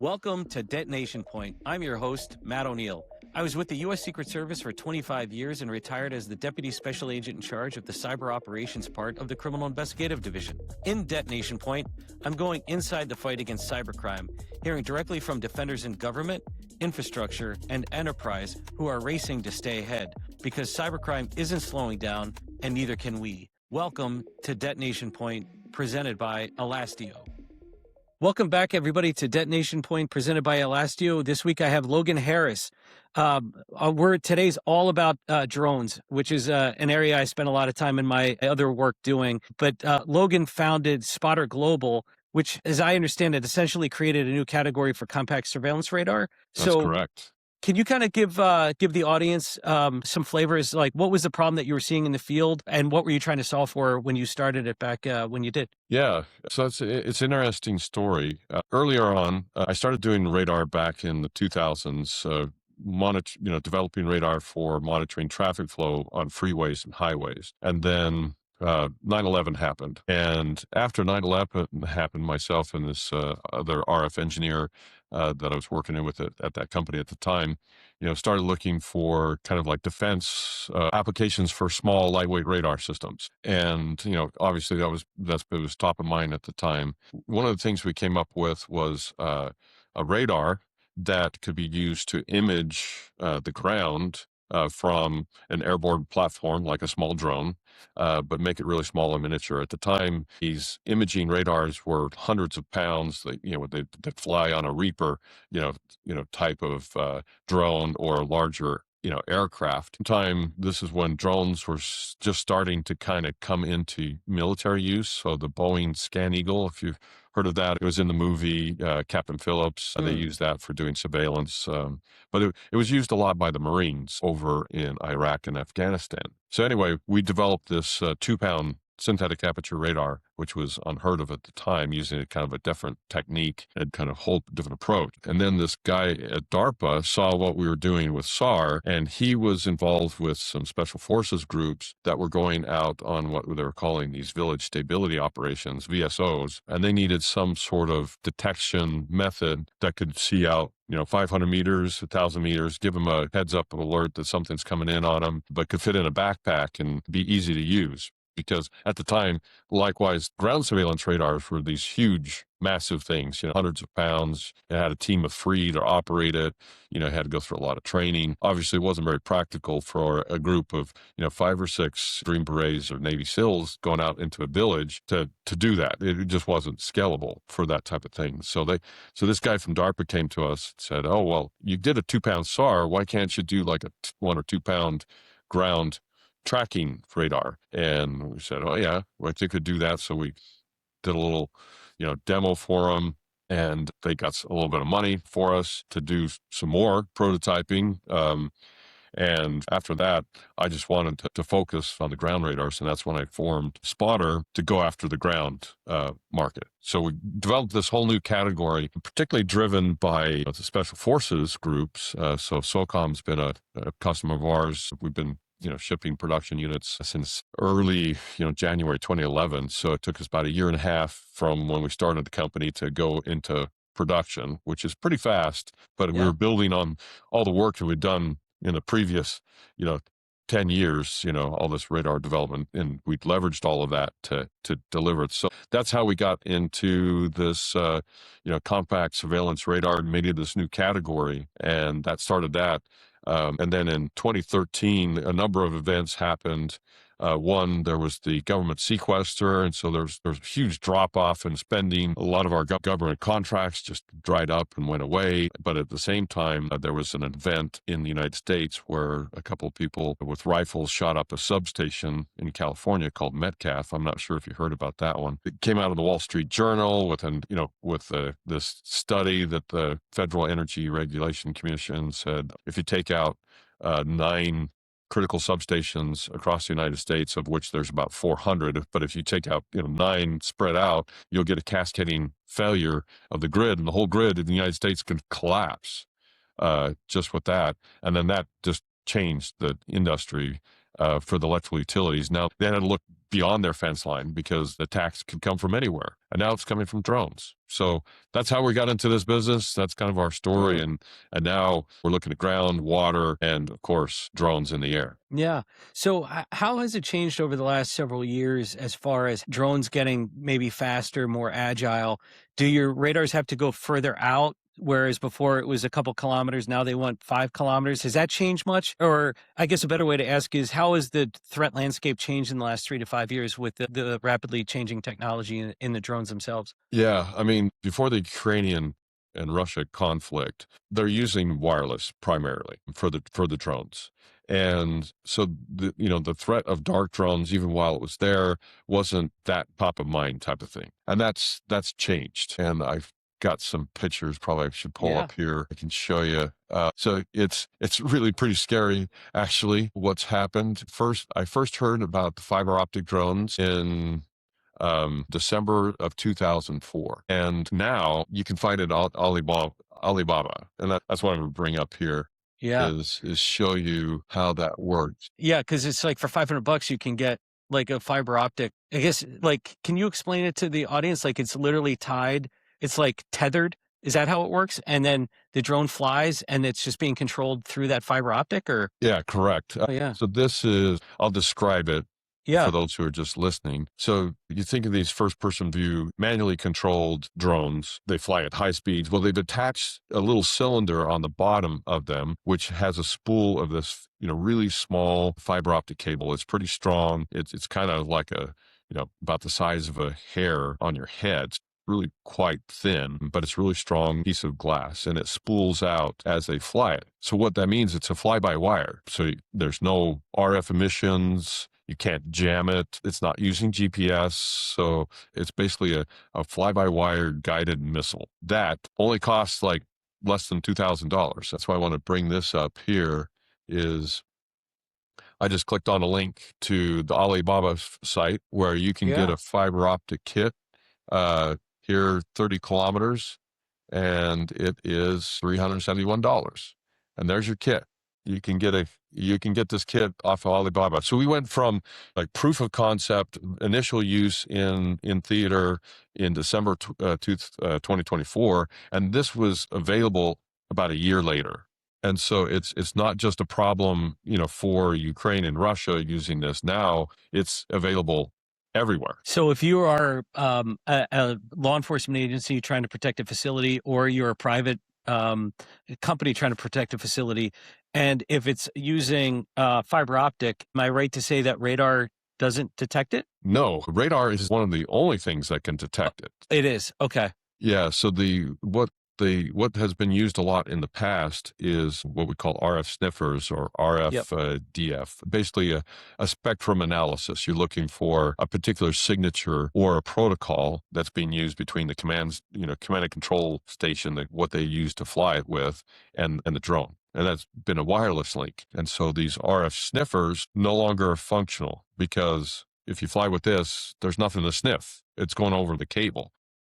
Welcome to Detonation Point. I'm your host, Matt O'Neill. I was with the U.S. Secret Service for 25 years and retired as the Deputy Special Agent in charge of the Cyber Operations part of the Criminal Investigative Division. In Detonation Point, I'm going inside the fight against cybercrime, hearing directly from defenders in government, infrastructure, and enterprise who are racing to stay ahead, because cybercrime isn't slowing down, and neither can we. Welcome to Detonation Point, presented by Elastio. Welcome back, everybody, to Detonation Point, presented by Elastio. This week, I have Logan Harris. Today's all about drones, which is an area I spent a lot of time in my other work doing. But Logan founded Spotter Global, which, as I understand it, essentially created a new category for compact surveillance radar. That's correct. Can you kind of give the audience some flavors, like what was the problem that you were seeing in the field, and what were you trying to solve for when you started it back when you did? Yeah, so it's an interesting story. Earlier on, I started doing radar back in the 2000s, developing radar for monitoring traffic flow on freeways and highways. And then 9/11 happened. And after 9/11 happened, myself and this other RF engineer that I was working with at that company at the time, started looking for kind of like defense applications for small, lightweight radar systems. And, obviously it was top of mind at the time. One of the things we came up with was a radar that could be used to image the ground from an airborne platform, like a small drone, but make it really small and miniature. At the time, these imaging radars were hundreds of pounds. That fly on a Reaper, type of drone or larger, aircraft. This is when drones were just starting to kind of come into military use. So the Boeing Scan Eagle, if you've heard of that, it was in the movie Captain Phillips. They used that for doing surveillance. But it was used a lot by the Marines over in Iraq and Afghanistan. So anyway, we developed this 2-pound synthetic aperture radar, which was unheard of at the time, using a kind of a different technique and kind of whole different approach. And then this guy at DARPA saw what we were doing with SAR, and he was involved with some special forces groups that were going out on what they were calling these village stability operations, VSOs, and they needed some sort of detection method that could see out 500 meters, 1,000 meters, give them a heads up alert that something's coming in on them, but could fit in a backpack and be easy to use. Because at the time, likewise, ground surveillance radars were these huge, massive things, hundreds of pounds. It had a team of 3 to operate it, had to go through a lot of training. Obviously, it wasn't very practical for a group of, 5 or 6 Green Berets or Navy SEALs going out into a village to do that. It just wasn't scalable for that type of thing. So this guy from DARPA came to us and said, "Oh, well, you did a 2-pound SAR. Why can't you do like a 1 or 2 pound ground tracking radar?" And we said, "Oh yeah, well, I think we could do that." So we did a little, demo for them, and they got a little bit of money for us to do some more prototyping. And after that, I just wanted to focus on the ground radars, and that's when I formed Spotter to go after the ground market. So we developed this whole new category, particularly driven by the special forces groups. So SOCOM's been a customer of ours. We've been shipping production units since early, January 2011. So it took us about a year and a half from when we started the company to go into production, which is pretty fast. But we were building on all the work that we'd done in the previous, 10 years, all this radar development, and we'd leveraged all of that to deliver it. So that's how we got into this, compact surveillance radar and made it this new category. And that started that. And then in 2013, a number of events happened. One, there was the government sequester, and so there's a huge drop-off in spending. A lot of our government contracts just dried up and went away. But at the same time, there was an event in the United States where a couple of people with rifles shot up a substation in California called Metcalf. I'm not sure if you heard about that one. It came out of the Wall Street Journal with this study that the Federal Energy Regulation Commission said, if you take out 9 critical substations across the United States, of which there's about 400. But if you take out 9 spread out, you'll get a cascading failure of the grid, and the whole grid in the United States can collapse just with that. And then that just changed the industry for the electrical utilities. Now, they had to look beyond their fence line because the attacks could come from anywhere. And now it's coming from drones. So that's how we got into this business. That's kind of our story. And now we're looking at ground, water, and of course, drones in the air. Yeah. So how has it changed over the last several years as far as drones getting maybe faster, more agile? Do your radars have to go further out? Whereas before it was a couple kilometers, now they want 5 kilometers. Has that changed much? Or I guess a better way to ask is, how has the threat landscape changed in the last 3 to 5 years with the rapidly changing technology in the drones themselves? Yeah. I mean, before the Ukrainian and Russia conflict, they're using wireless primarily for the drones. And so the threat of dark drones, even while it was there, wasn't that top of mind type of thing. And that's changed. And I've got some pictures probably I should pull up here. I can show you. So it's really pretty scary, actually, what's happened. I first heard about the fiber optic drones in December of 2004. And now you can find it on Alibaba. And that's what I'm going to bring up here. Yeah. Is show you how that works. Yeah, because it's like for $500 you can get like a fiber optic. I guess, like, can you explain it to the audience? Like, it's literally tied. It's like tethered. Is that how it works? And then the drone flies and it's just being controlled through that fiber optic, or? Yeah, correct. Yeah. So I'll describe it for those who are just listening. So you think of these first-person view, manually controlled drones. They fly at high speeds. Well, they've attached a little cylinder on the bottom of them, which has a spool of this, really small fiber optic cable. It's pretty strong. It's kind of like about the size of a hair on your head. Really quite thin, but it's really strong piece of glass, and it spools out as they fly it. So what that means, it's a fly-by-wire. So there's no RF emissions. You can't jam it. It's not using GPS. So it's basically a fly-by-wire guided missile. That only costs like less than $2,000. That's why I want to bring this up here. Is I just clicked on a link to the Alibaba site where you can get a fiber optic kit. Here 30 kilometers, and it is $371. And there's your kit. You can get this kit off of Alibaba. So we went from like proof of concept, initial use in theater in December 2024, and this was available about a year later. And so it's not just a problem, for Ukraine and Russia using this. Now it's available everywhere. So if you are a law enforcement agency trying to protect a facility, or you're a private company trying to protect a facility, and if it's using fiber optic, am I right to say that radar doesn't detect it? No, radar is one of the only things that can detect it. It is. Okay. Yeah. So what has been used a lot in the past is what we call RF sniffers or RF DF, basically a spectrum analysis. You're looking for a particular signature or a protocol that's being used between the command and control station, what they use to fly it with, and the drone. And that's been a wireless link. And so these RF sniffers no longer are functional, because if you fly with this, there's nothing to sniff. It's going over the cable.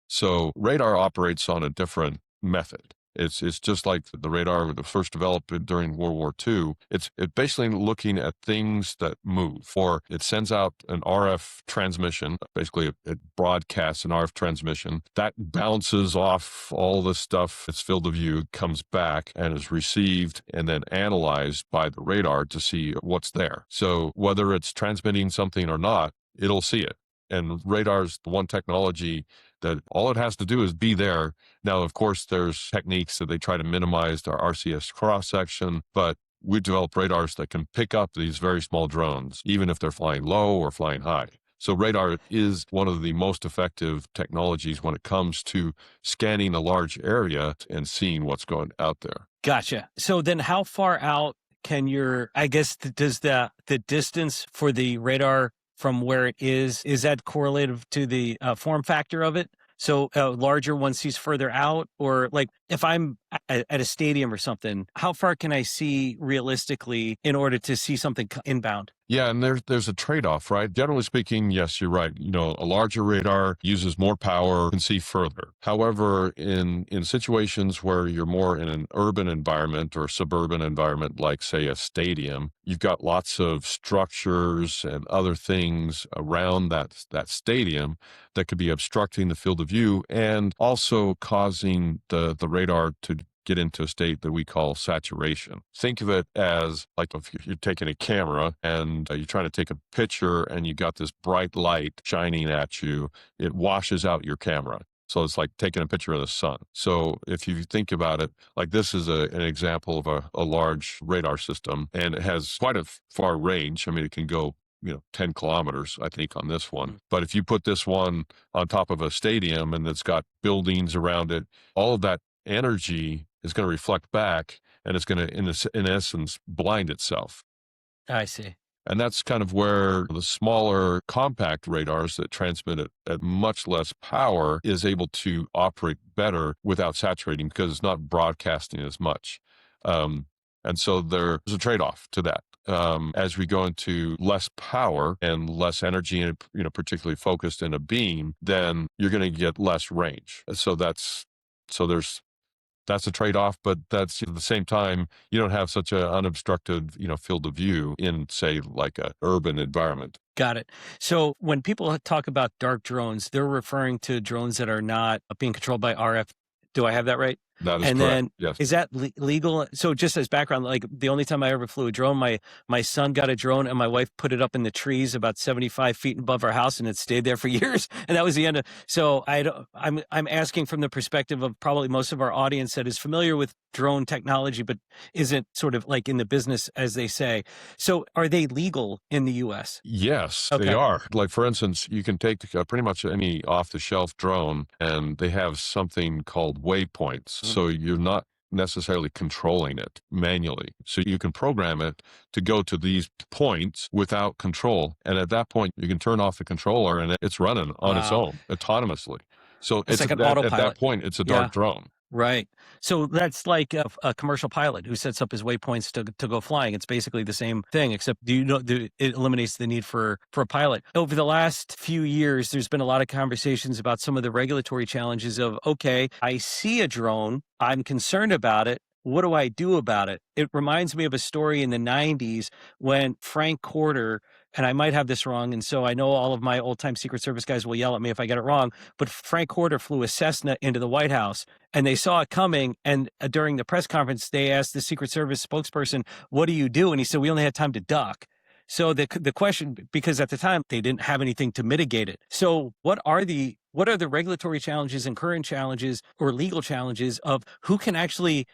So radar operates on a different method. It's just like the radar that first developed during World War II. It's basically looking at things that move, or it sends out an RF transmission. Basically, it broadcasts an RF transmission that bounces off all the stuff its field of view, comes back and is received and then analyzed by the radar to see what's there. So whether it's transmitting something or not, it'll see it. And radar's the one technology that all it has to do is be there. Now, of course, there's techniques that they try to minimize their RCS cross-section, but we develop radars that can pick up these very small drones, even if they're flying low or flying high. So radar is one of the most effective technologies when it comes to scanning a large area and seeing what's going out there. Gotcha. So then how far out can does the distance for the radar from where it is that correlative to the form factor of it? So a larger one sees further out, or like if I'm at a stadium or something, how far can I see realistically in order to see something inbound? Yeah, and there's a trade-off, right? Generally speaking, yes, you're right. A larger radar uses more power, can see further. However, in situations where you're more in an urban environment or suburban environment, like say a stadium, you've got lots of structures and other things around that stadium that could be obstructing the field of view and also causing the radar to get into a state that we call saturation. Think of it as like if you're taking a camera and you're trying to take a picture and you got this bright light shining at you, it washes out your camera. So it's like taking a picture of the sun. So if you think about it, like this is an example of a large radar system, and it has quite a far range. I mean, it can go 10 kilometers, I think, on this one. But if you put this one on top of a stadium and it's got buildings around it, all of that energy is going to reflect back, and it's going to, in essence, blind itself. I see. And that's kind of where the smaller compact radars that transmit at much less power is able to operate better without saturating because it's not broadcasting as much. And so there's a trade-off to that. As we go into less power and less energy, and particularly focused in a beam, then you're going to get less range. That's a trade-off, but that's at the same time, you don't have such an unobstructed, field of view in, say, like an urban environment. Got it. So when people talk about dark drones, they're referring to drones that are not being controlled by RF. Do I have that right? That is And correct. then Yes. is that legal? So just as background, like the only time I ever flew a drone, my son got a drone and my wife put it up in the trees about 75 feet above our house, and it stayed there for years. And that was the end of. So I'm asking from the perspective of probably most of our audience that is familiar with drone technology, but isn't sort of like in the business, as they say. So are they legal in the U.S.? Yes, Okay. they are. Like, for instance, you can take pretty much any off-the-shelf drone, and they have something called waypoints. So you're not necessarily controlling it manually. So you can program it to go to these points without control. And at that point, you can turn off the controller and it's running on its Wow. own autonomously. So It's like an at autopilot. that point, it's a Yeah. dark drone. Right. So that's like a commercial pilot who sets up his waypoints to go flying. It's basically the same thing, except it eliminates the need for a pilot. Over the last few years, there's been a lot of conversations about some of the regulatory challenges of, okay, I see a drone, I'm concerned about it. What do I do about it? It reminds me of a story in the 90s when Frank Corder, and I might have this wrong, and so I know all of my old-time Secret Service guys will yell at me if I get it wrong, but Frank Corder flew a Cessna into the White House, and they saw it coming, and during the press conference, they asked the Secret Service spokesperson, what do you do? And he said, we only had time to duck. So the question, because at the time, they didn't have anything to mitigate it. So what are the regulatory challenges and current challenges or legal challenges of who can actually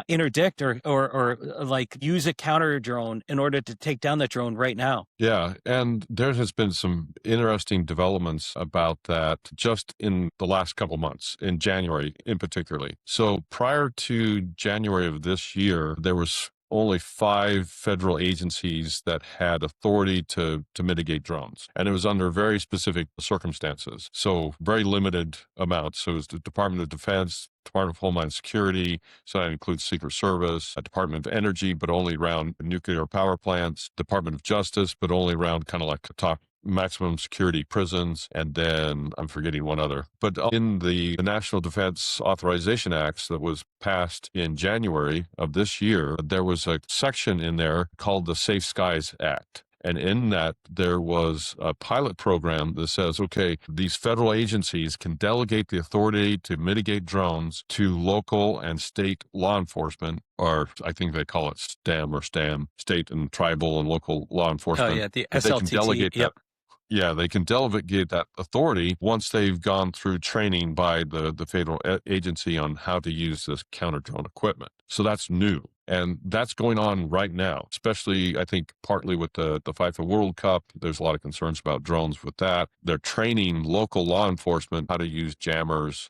interdict or like use a counter drone in order to take down that drone right now? Yeah, and there has been some interesting developments about that just in the last couple months, in January in particularly. So prior to January of this year, there was only 5 federal agencies that had authority to mitigate drones. And it was under very specific circumstances. So very limited amounts. So it was the Department of Defense, Department of Homeland Security, so that includes Secret Service, Department of Energy, but only around nuclear power plants, Department of Justice, but only around kind of like top maximum security prisons, and then I'm forgetting one other. But in the National Defense Authorization Acts that was passed in January of this year, there was a section in there called the Safe Skies Act. And in that, there was a pilot program that says, okay, these federal agencies can delegate the authority to mitigate drones to local and state law enforcement, or I think they call it STEM or STAM, state and tribal and local law enforcement. Oh, yeah, the They can SLTT. delegate Yep. that. Yeah, they can delegate that authority once they've gone through training by the federal agency on how to use this counter-drone equipment. So that's new. And that's going on right now, especially, I think, partly with the FIFA World Cup. There's a lot of concerns about drones with that. They're training local law enforcement how to use jammers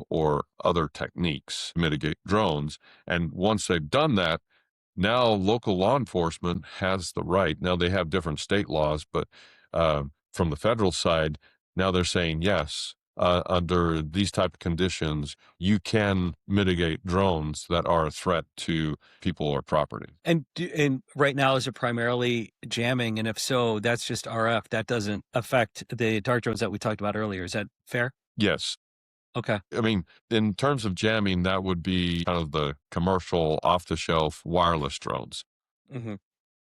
or other techniques to mitigate drones. And once they've done that, now local law enforcement has the right. Now they have different state laws, but from the federal side, now they're saying, yes, under these type of conditions, you can mitigate drones that are a threat to people or property. And right now, is it primarily jamming? And if so, that's just RF. That doesn't affect the dark drones that we talked about earlier. Is that fair? Yes. Okay. I mean, in terms of jamming, that would be kind of the commercial off-the-shelf wireless drones. Hmm.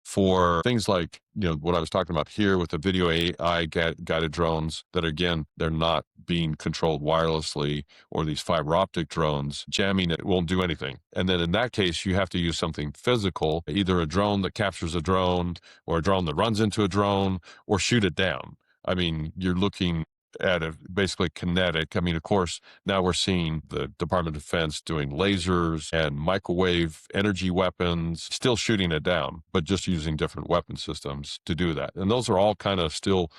For things like, what I was talking about here with the video AI guided drones that, again, they're not being controlled wirelessly, or these fiber optic drones, jamming it won't do anything. And then in that case, you have to use something physical, either a drone that captures a drone, or a drone that runs into a drone, or shoot it down. I mean, you're looking at basically kinetic. I mean, of course, now we're seeing the Department of Defense doing lasers and microwave energy weapons, still shooting it down, but just using different weapon systems to do that. And those are all kind of still,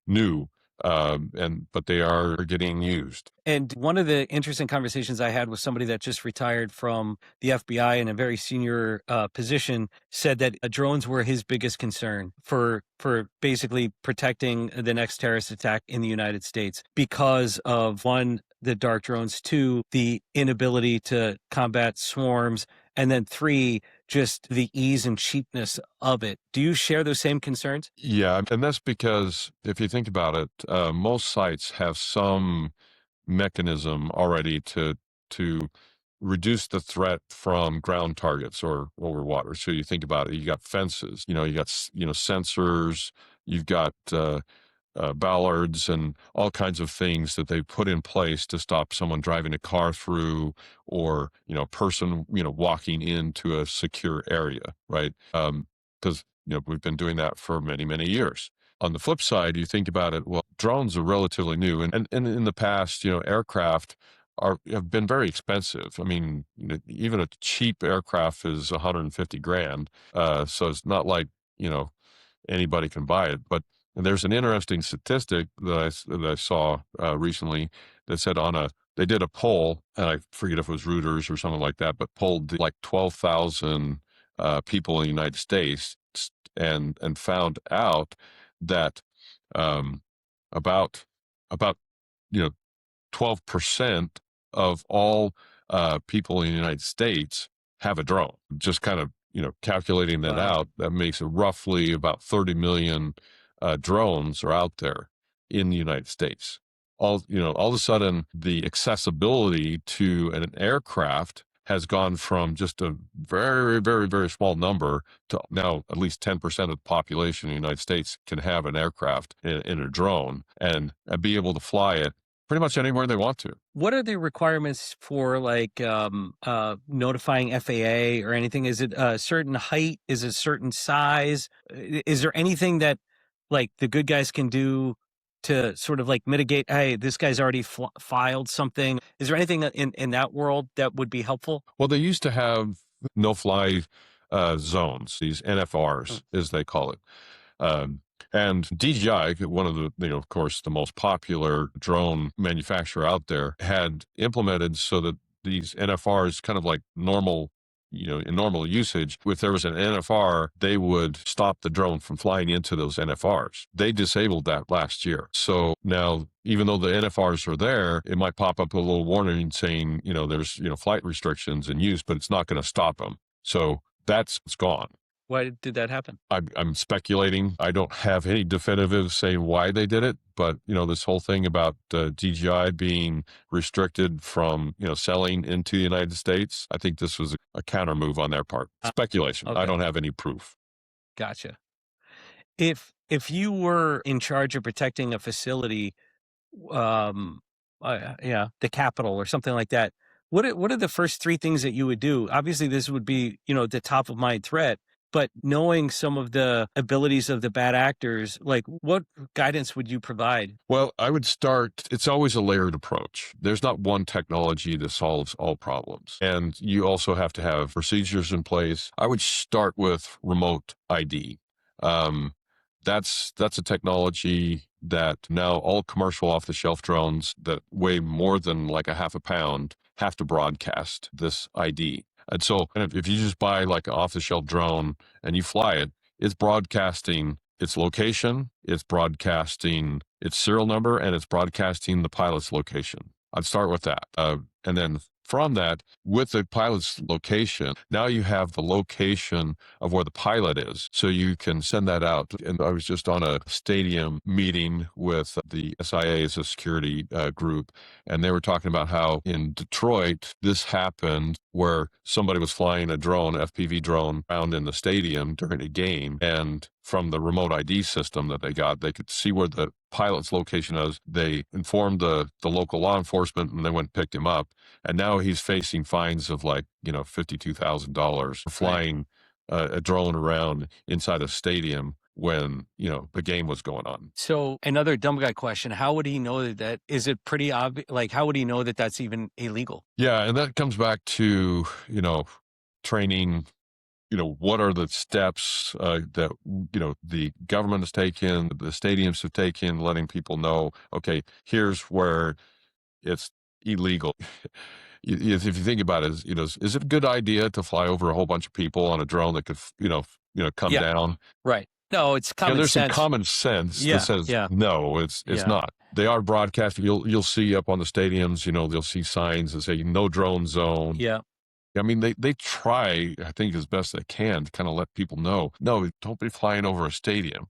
new, but they are getting used. And one of the interesting conversations I had with somebody that just retired from the FBI in a very senior position said that drones were his biggest concern for basically protecting the next terrorist attack in the United States because of, one, the dark drones, two, the inability to combat swarms, and then three, just the ease and cheapness of it. Do you share those same concerns? Yeah, and that's because if you think about it, most sites have some mechanism already to reduce the threat from ground targets or over water. So you think about it, you got fences, you got sensors, you've got ballards and all kinds of things that they put in place to stop someone driving a car through, or a person walking into a secure area, right? Because we've been doing that for many years. On the flip side, you think about it, well, drones are relatively new, and in the past, aircraft have been very expensive. I mean, even a cheap aircraft is 150 grand. So it's not like, anybody can buy it. But there's an interesting statistic that I saw recently that said they did a poll, and I forget if it was Reuters or something like that, but polled like 12,000 people in the United States, and found out that about about 12% of all people in the United States have a drone. Just kind of calculating that Wow. out, that makes it roughly about 30 million drones are out there in the United States. All of a sudden, the accessibility to an aircraft has gone from just a very small number to now at least 10% of the population in the United States can have an aircraft in a drone and be able to fly it pretty much anywhere they want to. What are the requirements for notifying FAA or anything? Is it a certain height? Is it a certain size? Is there anything that like the good guys can do to sort of like mitigate, hey, this guy's already filed something? Is there anything in that world that would be helpful? Well, they used to have no-fly zones, these NFRs, as they call it. And DJI, one of the, of course, the most popular drone manufacturer out there, had implemented so that these NFRs, kind of like normal, in normal usage, if there was an NFR, they would stop the drone from flying into those NFRs. They disabled that last year. So now, even though the NFRs are there, it might pop up a little warning saying, there's, flight restrictions in use, but it's not going to stop them. So it's gone. Why did that happen? I'm speculating. I don't have any definitive saying why they did it, but this whole thing about DJI being restricted from selling into the United States, I think this was a counter move on their part. Speculation. Okay. I don't have any proof. Gotcha. If you were in charge of protecting a facility, the Capitol or something like that, what are the first three things that you would do? Obviously, this would be the top of mind threat. But knowing some of the abilities of the bad actors, like what guidance would you provide? Well, I would start, it's always a layered approach. There's not one technology that solves all problems. And you also have to have procedures in place. I would start with remote ID. That's a technology that now all commercial off-the-shelf drones that weigh more than like a half a pound have to broadcast this ID. And so if you just buy like an off-the-shelf drone and you fly it, it's broadcasting its location, it's broadcasting its serial number, and it's broadcasting the pilot's location. I'd start with that. And then from that, with the pilot's location, now you have the location of where the pilot is. So you can send that out. And I was just on a stadium meeting with the SIA as a security group, and they were talking about how in Detroit, this happened where somebody was flying a drone, FPV drone, around in the stadium during a game. And from the remote ID system that they got, they could see where the pilot's location is. They informed the local law enforcement, and they went and picked him up. And now he's facing fines of like, $52,000 for flying a drone around inside a stadium when, the game was going on. So another dumb guy question, how would he know that is it pretty obvious? Like, how would he know that that's even illegal? Yeah. And that comes back to, training, what are the steps that, the government has taken, the stadiums have taken, letting people know, okay, here's where it's illegal. If you think about it, is it a good idea to fly over a whole bunch of people on a drone that could, come down? Right. No, it's common There's sense. some common sense that says, no, it's not. They are broadcasting. You'll see up on the stadiums, they'll see signs that say no drone zone. Yeah. I mean, they try, I think, as best they can to kind of let people know, no, don't be flying over a stadium.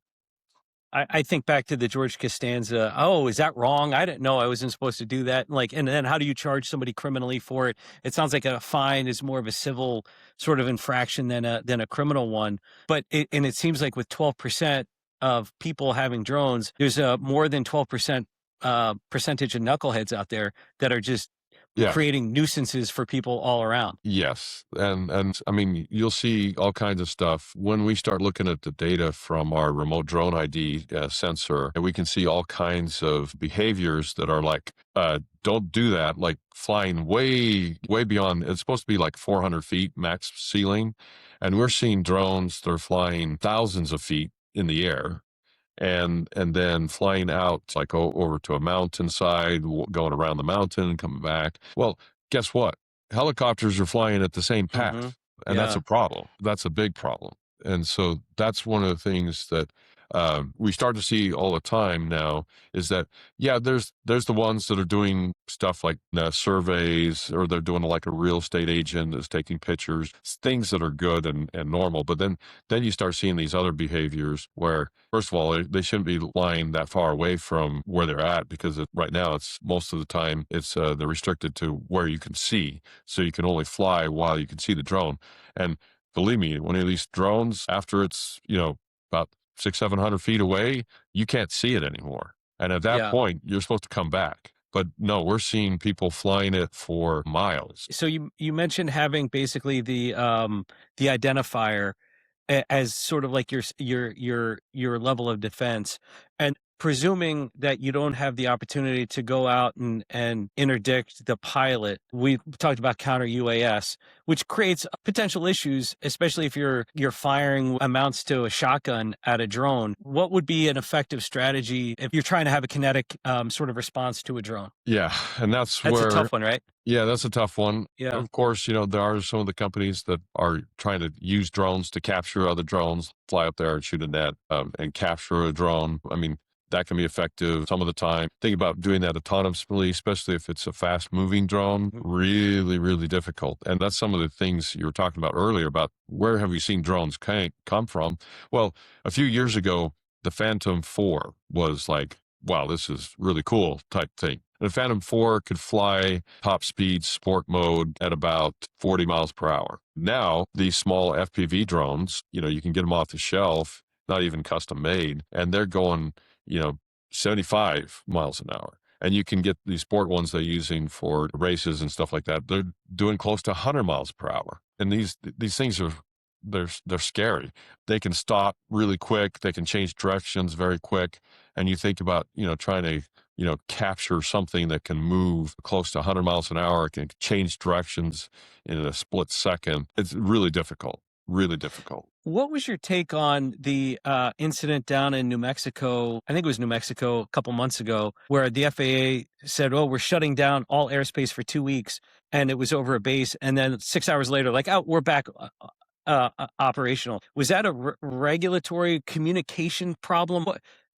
I think back to the George Costanza. Oh, is that wrong? I didn't know I wasn't supposed to do that. And then how do you charge somebody criminally for it? It sounds like a fine is more of a civil sort of infraction than a criminal one. But it seems like with 12% of people having drones, there's a more than 12% percentage of knuckleheads out there that are just creating nuisances for people all around. Yes. And I mean, you'll see all kinds of stuff. When we start looking at the data from our remote drone ID sensor, and we can see all kinds of behaviors that are like, don't do that, like flying way, way beyond, it's supposed to be like 400 feet max ceiling. And we're seeing drones that are flying thousands of feet in the air. And then flying out like over to a mountainside, going around the mountain and coming back. Well, guess what? Helicopters are flying at the same path, and that's a problem. That's a big problem. And so that's one of the things that we start to see all the time now is that, there's the ones that are doing stuff like surveys, or they're doing like a real estate agent is taking pictures, things that are good and normal. But then you start seeing these other behaviors where, first of all, they shouldn't be flying that far away from where they're at, because right now it's most of the time they're restricted to where you can see. So you can only fly while you can see the drone. And believe me, one of these drones, after it's, about 600-700 feet away, you can't see it anymore. And at that point, you're supposed to come back. But no, we're seeing people flying it for miles. So you mentioned having basically the identifier as sort of like your level of defense, and presuming that you don't have the opportunity to go out and interdict the pilot. We talked about counter UAS, which creates potential issues, especially if you're firing amounts to a shotgun at a drone. What would be an effective strategy if you're trying to have a kinetic sort of response to a drone? Yeah, and that's a where tough one, right? Yeah, that's a tough one. Yeah. Of course, there are some of the companies that are trying to use drones to capture other drones, fly up there and shoot a net and capture a drone. I mean, that can be effective some of the time. Think about doing that autonomously, especially if it's a fast-moving drone. Really, really difficult. And that's some of the things you were talking about earlier about where have we seen drones come from? Well, a few years ago, the Phantom 4 was like, wow, this is really cool type thing. And the Phantom 4 could fly top speed sport mode at about 40 miles per hour. Now, these small FPV drones, you can get them off the shelf, not even custom made, and they're going 75 miles an hour. And you can get these sport ones they're using for races and stuff like that. They're doing close to 100 miles per hour. And these things are, they're scary. They can stop really quick. They can change directions very quick. And you think about, trying to, capture something that can move close to 100 miles an hour, can change directions in a split second. It's really difficult. Really difficult. What was your take on the incident down in New Mexico? I think it was New Mexico a couple months ago, where the FAA said, "Oh, we're shutting down all airspace for 2 weeks," and it was over a base. And then 6 hours later, like, "Oh, we're back operational. Was that a regulatory communication problem?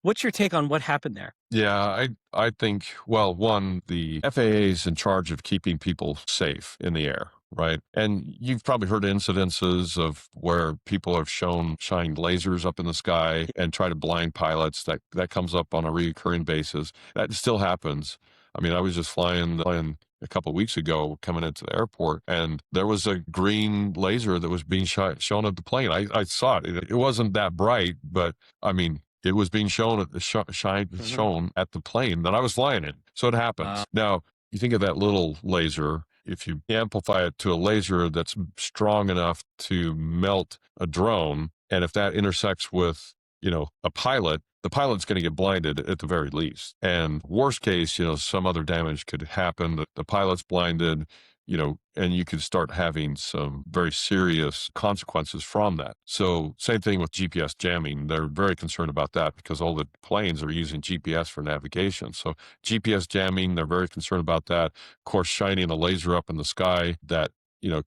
What's your take on what happened there? Yeah, I think, well, one, the FAA is in charge of keeping people safe in the air, right? And you've probably heard incidences of where people have shined lasers up in the sky and try to blind pilots. That comes up on a recurring basis. That still happens. I mean, I was just flying a couple of weeks ago coming into the airport, and there was a green laser that was being shown at the plane. I saw it. It wasn't that bright, but I mean, it was being shown at the shown at the plane that I was flying in. So it happens. Now, you think of that little laser, if you amplify it to a laser that's strong enough to melt a drone, and if that intersects with, a pilot, the pilot's going to get blinded at the very least. And worst case, some other damage could happen. The pilot's blinded, and you could start having some very serious consequences from that. So same thing with GPS jamming. They're very concerned about that because all the planes are using GPS for navigation. So GPS jamming, they're very concerned about that. Of course, shining a laser up in the sky that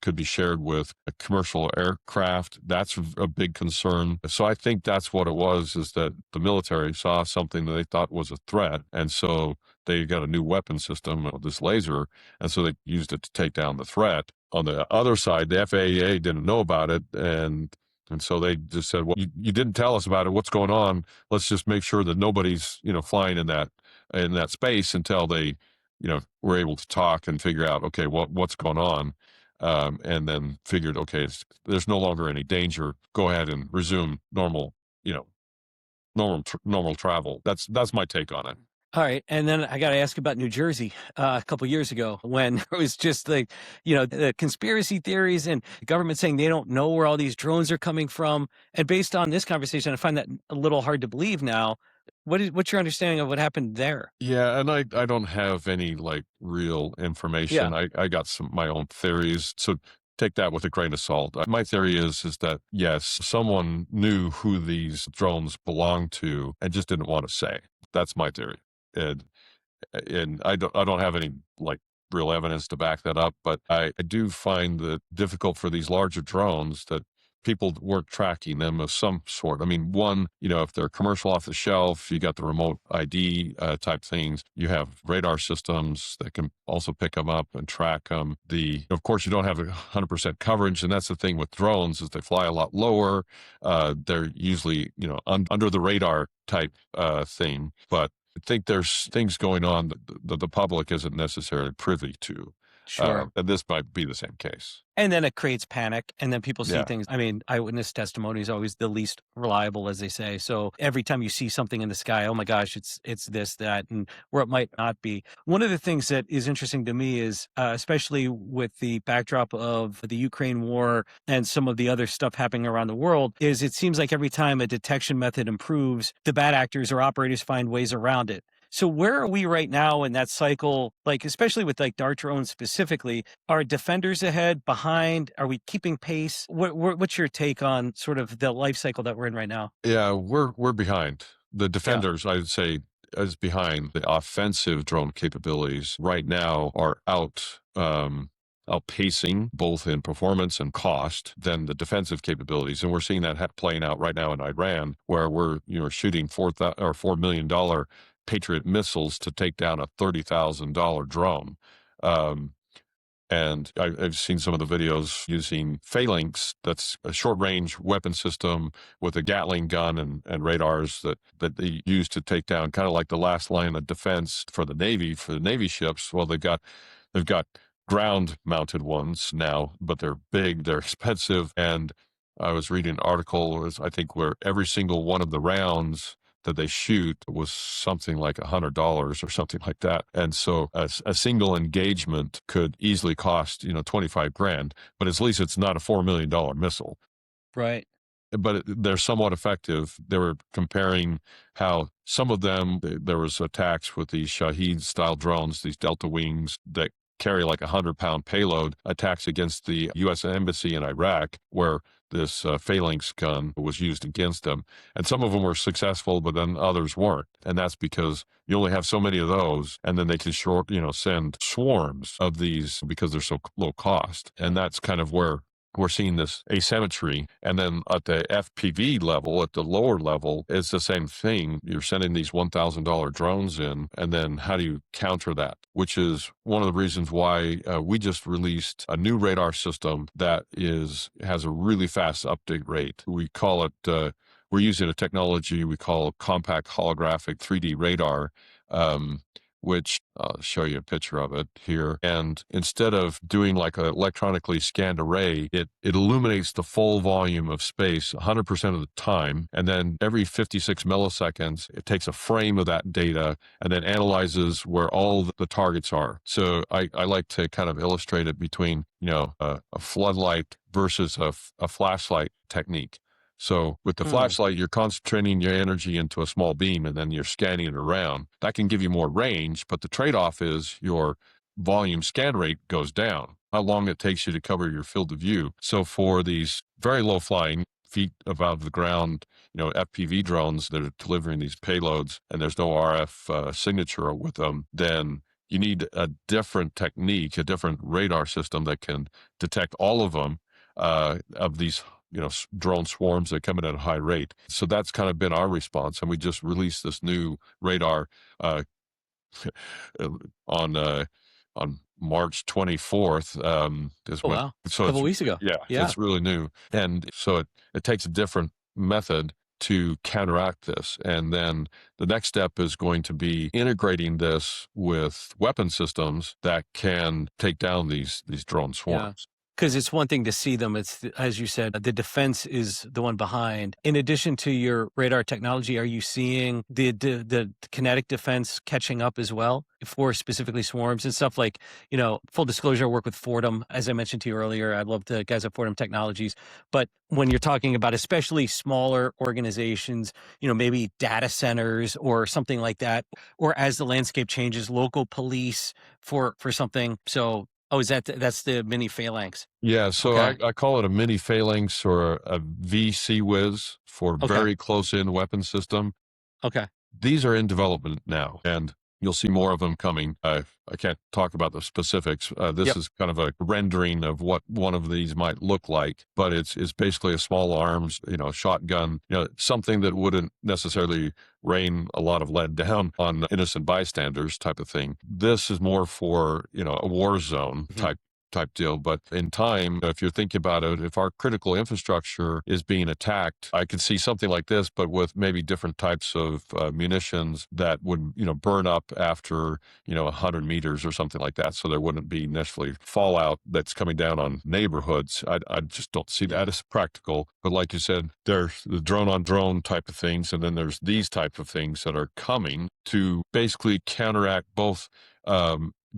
could be shared with a commercial aircraft. That's a big concern. So I think that's what it was, is that the military saw something that they thought was a threat. And so they got a new weapon system, this laser, and so they used it to take down the threat. On the other side, the FAA didn't know about it, and so they just said, well, you didn't tell us about it. What's going on? Let's just make sure that nobody's, flying in that space until they, were able to talk and figure out, okay, what's going on. And then figured, okay, there's no longer any danger. Go ahead and resume normal, normal travel. That's my take on it. All right. And then I got to ask about New Jersey a couple years ago when it was just like, the conspiracy theories and the government saying they don't know where all these drones are coming from. And based on this conversation, I find that a little hard to believe now. What's your understanding of what happened there? Yeah, and I don't have any real information. I got my own theories. So take that with a grain of salt. My theory is that yes, someone knew who these drones belonged to and just didn't want to say. That's my theory. And I don't have any real evidence to back that up, but I do find that difficult for these larger drones that people weren't tracking them of some sort. I mean, one, if they're commercial off the shelf, you got the remote ID type things. You have radar systems that can also pick them up and track them. Of course, you don't have 100% coverage, and that's the thing with drones is they fly a lot lower. They're usually, under the radar type thing, but I think there's things going on that the public isn't necessarily privy to. Sure. And this might be the same case. And then it creates panic, and then people see Yeah. things. I mean, eyewitness testimony is always the least reliable, as they say. So every time you see something in the sky, oh my gosh, it's this, that, and where it might not be. One of the things that is interesting to me is, especially with the backdrop of the Ukraine war and some of the other stuff happening around the world, is it seems like every time a detection method improves, the bad actors or operators find ways around it. So where are we right now in that cycle? Especially with dart drones specifically, are defenders ahead, behind? Are we keeping pace? What's your take on sort of the life cycle that we're in right now? Yeah, we're behind. The defenders, I would say, is behind. The offensive drone capabilities right now are outpacing both in performance and cost than the defensive capabilities. And we're seeing that playing out right now in Iran, where we're shooting $4 million Patriot missiles to take down a $30,000 drone. And I've seen some of the videos using phalanx. That's a short-range weapon system with a Gatling gun and radars that they use to take down, kind of like the last line of defense for the Navy ships. Well, they've got ground-mounted ones now, but they're big, they're expensive, and I was reading an article, I think, where every single one of the rounds that they shoot was something like $100 or something like that. And so a single engagement could easily cost, 25 grand, but at least it's not a $4 million missile. Right. But they're somewhat effective. They were comparing how some of them, there was attacks with these Shahed style drones, these Delta Wings that carry like 100-pound payload, attacks against the U.S. Embassy in Iraq, where this phalanx gun was used against them. And some of them were successful, but then others weren't. And that's because you only have so many of those, and then they can send swarms of these because they're so low cost. And that's kind of where we're seeing this asymmetry. And then at the FPV level, at the lower level, it's the same thing. You're sending these $1,000 drones in, and then how do you counter that? Which is one of the reasons why we just released a new radar system that has a really fast update rate. We call it, we're using a technology we call compact holographic 3D radar, which I'll show you a picture of it here. And instead of doing like an electronically scanned array, it illuminates the full volume of space 100% of the time. And then every 56 milliseconds, it takes a frame of that data and then analyzes where all the targets are. So I like to kind of illustrate it between, a floodlight versus a flashlight technique. So with the flashlight, you're concentrating your energy into a small beam and then you're scanning it around. That can give you more range, but the trade-off is your volume scan rate goes down, how long it takes you to cover your field of view. So for these very low flying, feet above the ground, FPV drones that are delivering these payloads and there's no RF signature with them, then you need a different technique, a different radar system that can detect all of them, of these drone swarms that come in at a high rate. So that's kind of been our response. And we just released this new radar on March 24th. Wow. So A couple weeks ago. Yeah, it's really new. And so it takes a different method to counteract this. And then the next step is going to be integrating this with weapon systems that can take down these drone swarms. Because it's one thing to see them. It's, as you said, the defense is the one behind. In addition to your radar technology, are you seeing the kinetic defense catching up as well for specifically swarms and stuff like, full disclosure, I work with Fordham. As I mentioned to you earlier, I love the guys at Fordham Technologies. But when you're talking about especially smaller organizations, maybe data centers or something like that, or as the landscape changes, local police for something. So, that's the mini phalanx. Yeah, so Okay. I call it a mini phalanx or a VC whiz for very close-in weapon system. Okay. These are in development now, and you'll see more of them coming. I can't talk about the specifics. This is kind of a rendering of what one of these might look like, but it's basically a small arms, shotgun, something that wouldn't necessarily rain a lot of lead down on innocent bystanders type of thing. This is more for, a war zone type deal. But in time, if you're thinking about it, if our critical infrastructure is being attacked, I could see something like this, but with maybe different types of munitions that would, burn up after, 100 meters or something like that. So there wouldn't be necessarily fallout that's coming down on neighborhoods. I just don't see that as practical. But like you said, there's the drone on drone type of things. And then there's these type of things that are coming to basically counteract both,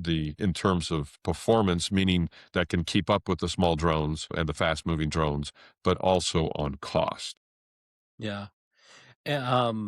in terms of performance, meaning that can keep up with the small drones and the fast moving drones, but also on cost. Yeah.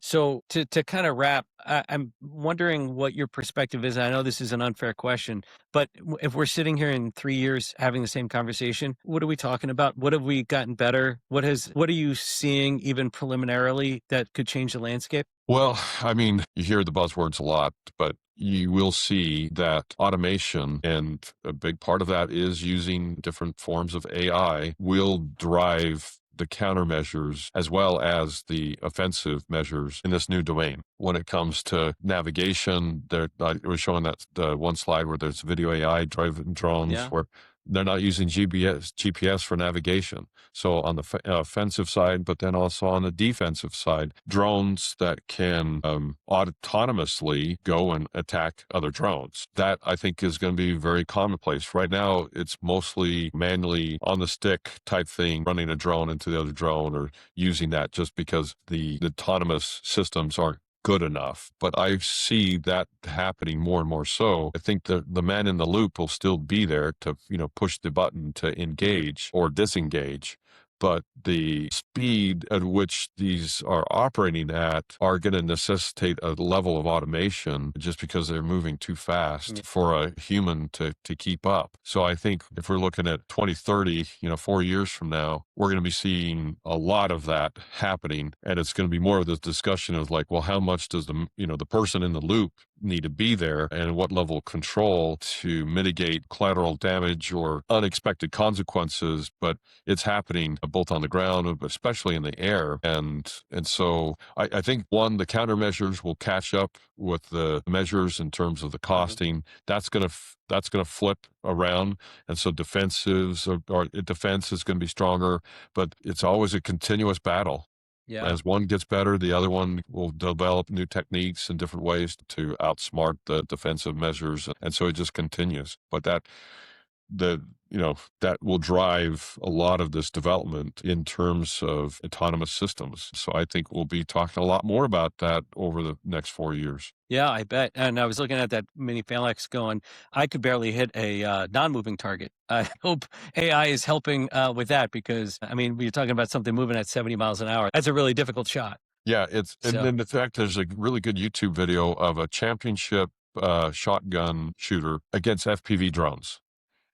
So to kind of wrap, I'm wondering what your perspective is. I know this is an unfair question, but if we're sitting here in 3 years having the same conversation, what are we talking about? What have we gotten better? What are you seeing even preliminarily that could change the landscape? Well, I mean, you hear the buzzwords a lot, but you will see that automation, and a big part of that is using different forms of AI, will drive the countermeasures as well as the offensive measures in this new domain. When it comes to navigation, I was showing that the one slide where there's video AI driving drones where they're not using GPS for navigation. So on the offensive side, but then also on the defensive side, drones that can autonomously go and attack other drones. That I think is going to be very commonplace. Right now, it's mostly manually on the stick type thing, running a drone into the other drone or using that just because the autonomous systems aren't good enough. But I see that happening more and more so. I think the man in the loop will still be there to, push the button to engage or disengage. But the speed at which these are operating at are going to necessitate a level of automation just because they're moving too fast for a human to keep up. So I think if we're looking at 2030, 4 years from now, we're going to be seeing a lot of that happening. And it's going to be more of this discussion of like, well, how much does the person in the loop need to be there and what level of control to mitigate collateral damage or unexpected consequences, but it's happening both on the ground, but especially in the air. And so I think, one, the countermeasures will catch up with the measures in terms of the costing. That's going to flip around. And so defense is going to be stronger, but it's always a continuous battle. Yeah. As one gets better, the other one will develop new techniques and different ways to outsmart the defensive measures. And so it just continues. But that will drive a lot of this development in terms of autonomous systems. So I think we'll be talking a lot more about that over the next 4 years. Yeah, I bet. And I was looking at that mini phalanx going, I could barely hit a non-moving target. I hope AI is helping with that, because, I mean, we're talking about something moving at 70 miles an hour. That's a really difficult shot. Yeah, and then in fact, there's a really good YouTube video of a championship shotgun shooter against FPV drones.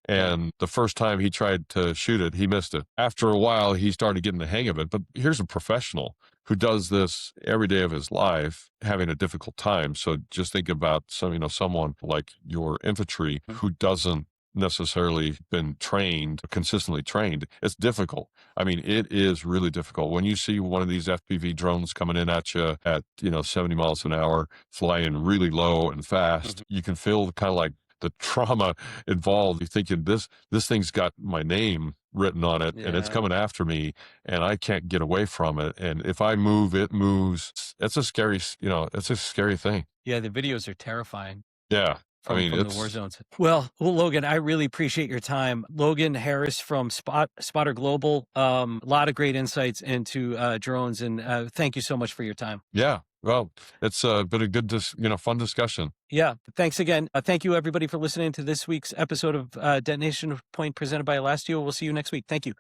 And the first time he tried to shoot it, he missed it. After a while, he started getting the hang of it. But here's a professional who does this every day of his life, having a difficult time. So just think about someone like your infantry who doesn't necessarily been consistently trained. It's difficult. I mean, it is really difficult. When you see one of these FPV drones coming in at you at 70 miles an hour, flying really low and fast, you can feel kind of like the trauma involved. You're thinking, this thing's got my name written on it, and it's coming after me, and I can't get away from it. And if I move, it moves. It's a scary thing. Yeah, the videos are terrifying. Yeah. From the war zones. Well, Logan, I really appreciate your time. Logan Harris from Spotter Global. A lot of great insights into drones, and thank you so much for your time. Yeah. Well, it's been a good, fun discussion. Yeah. Thanks again. Thank you, everybody, for listening to this week's episode of Detonation Point presented by Elastio. We'll see you next week. Thank you.